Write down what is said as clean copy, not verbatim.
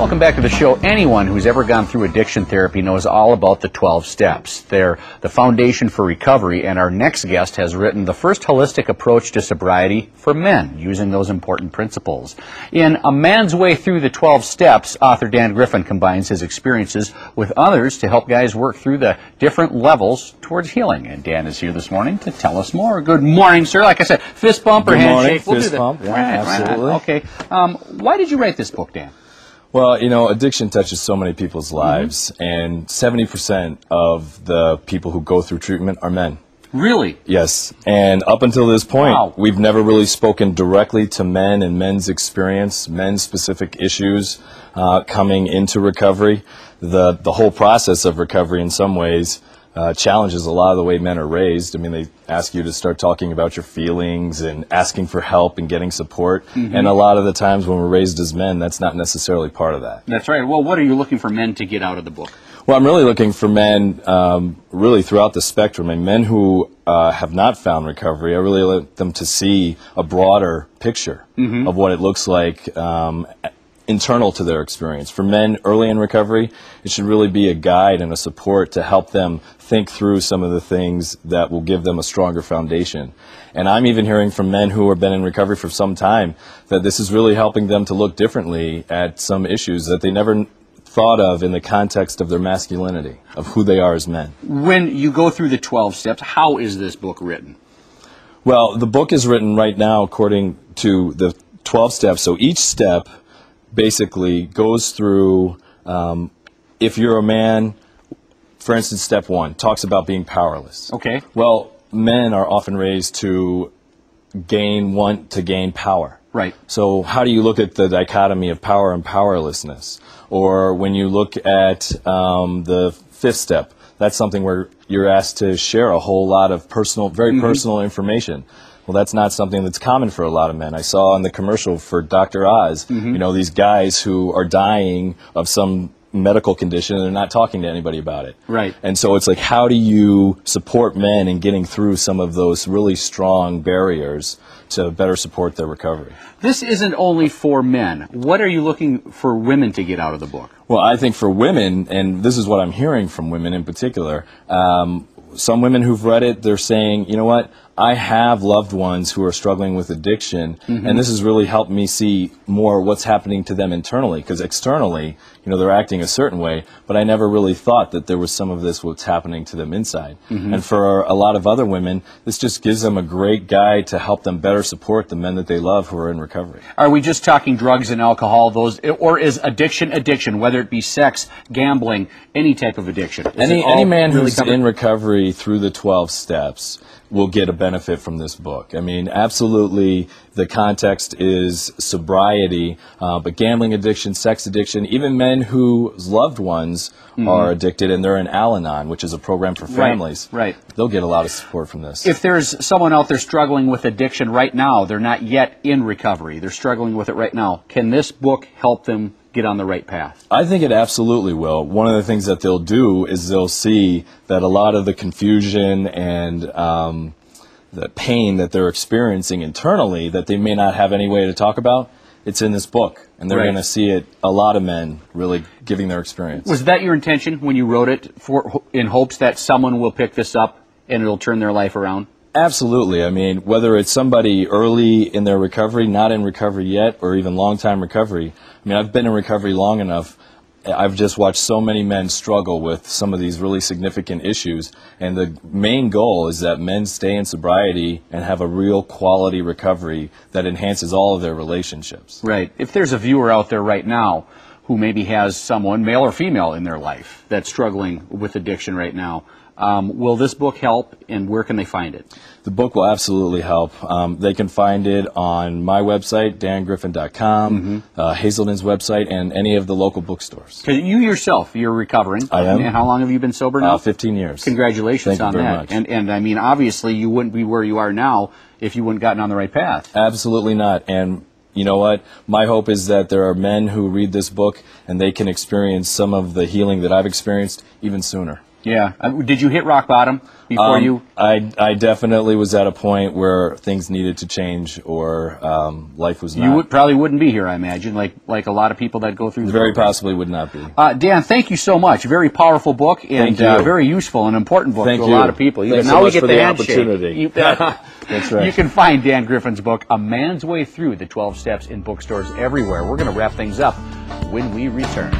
Welcome back to the show. Anyone who's ever gone through addiction therapy knows all about the 12 steps. They're the foundation for recovery, and our next guest has written the first holistic approach to sobriety for men, using those important principles. In A Man's Way Through the 12 Steps, author Dan Griffin combines his experiences with others to help guys work through the different levels towards healing. And Dan is here this morning to tell us more. Good morning, sir. Like I said, fist bump or handshake. Good morning, fist bump. Yeah, absolutely. Okay. Why did you write this book, Dan? Well, you know, addiction touches so many people's lives, and 70% of the people who go through treatment are men. Really? Yes, and up until this point, Wow. we've never really spoken directly to men and men's experience, men's specific issues coming into recovery. The whole process of recovery in some ways challenges a lot of the way men are raised. I mean, they ask you to start talking about your feelings and asking for help and getting support. And a lot of the times when we're raised as men, that's not necessarily part of that. That's right. Well, what are you looking for men to get out of the book? Well, I'm really looking for men really throughout the spectrum, and men who have not found recovery. I really want them to see a broader picture of what it looks like internal to their experience. For men early in recovery, it should really be a guide and a support to help them think through some of the things that will give them a stronger foundation. And I'm even hearing from men who have been in recovery for some time that this is really helping them to look differently at some issues that they never thought of in the context of their masculinity, of who they are as men. When you go through the 12 steps, how is this book written? Well, the book is written right now according to the 12 steps. So each step basically goes through, if you're a man, for instance, step 1 talks about being powerless. Okay. Well, men are often raised to want to gain power. Right. So how do you look at the dichotomy of power and powerlessness? Or when you look at the 5th step, that's something where you're asked to share a whole lot of personal, very personal information. Well, that's not something that's common for a lot of men. I saw in the commercial for Dr. Oz, you know, these guys who are dying of some medical condition and they're not talking to anybody about it. Right. And so it's like, how do you support men in getting through some of those really strong barriers to better support their recovery? This isn't only for men. What are you looking for women to get out of the book? Well, I think for women, and this is what I'm hearing from women in particular, some women who've read it, they're saying, you know what, I have loved ones who are struggling with addiction, and this has really helped me see more what's happening to them internally, because externally, you know, they're acting a certain way, but I never really thought that there was some of this what's happening to them inside. And for a lot of other women, this just gives them a great guide to help them better support the men that they love who are in recovery. Are we just talking drugs and alcohol, or is addiction, whether it be sex, gambling, any type of addiction? Any man who's in recovery through the 12 steps will get a benefit from this book. I mean, absolutely, the context is sobriety, but gambling addiction, sex addiction, even men whose loved ones are addicted and they're in Al-Anon, which is a program for families. Right. They'll get a lot of support from this. If there's someone out there struggling with addiction right now, they're not yet in recovery, they're struggling with it right now, can this book help them get on the right path? I think it absolutely will. One of the things that they'll do is they'll see that a lot of the confusion and the pain that they're experiencing internally that they may not have any way to talk about, it's in this book. And they're going to see it, a lot of men really giving their experience. Was that your intention when you wrote it, in hopes that someone will pick this up and it'll turn their life around? Absolutely. I mean, whether it's somebody early in their recovery, not in recovery yet, or even long-time recovery. I mean, I've been in recovery long enough. I've just watched so many men struggle with some of these really significant issues. And the main goal is that men stay in sobriety and have a real quality recovery that enhances all of their relationships. Right. If there's a viewer out there right now who maybe has someone, male or female, in their life that's struggling with addiction right now, will this book help, and where can they find it? The book will absolutely help. They can find it on my website, dangriffin.com, Hazelden's website, and any of the local bookstores. Because you yourself, you're recovering. I am. And how long have you been sober now? 15 years. Congratulations Thank you on very that. much. And I mean, obviously, you wouldn't be where you are now if you wouldn't gotten on the right path. Absolutely not. And you know what? My hope is that there are men who read this book and they can experience some of the healing that I've experienced even sooner. Yeah. Did you hit rock bottom before you? I definitely was at a point where things needed to change, or life was not. You probably wouldn't be here, I imagine, like a lot of people that go through the Very program. possibly would not be. Dan, thank you so much. Very powerful book and very useful and important book to a lot of people. Thanks now so we much get for the the handshake. opportunity. You bet. That's right. You can find Dan Griffin's book, A Man's Way Through the 12 Steps, in bookstores everywhere. We're going to wrap things up when we return.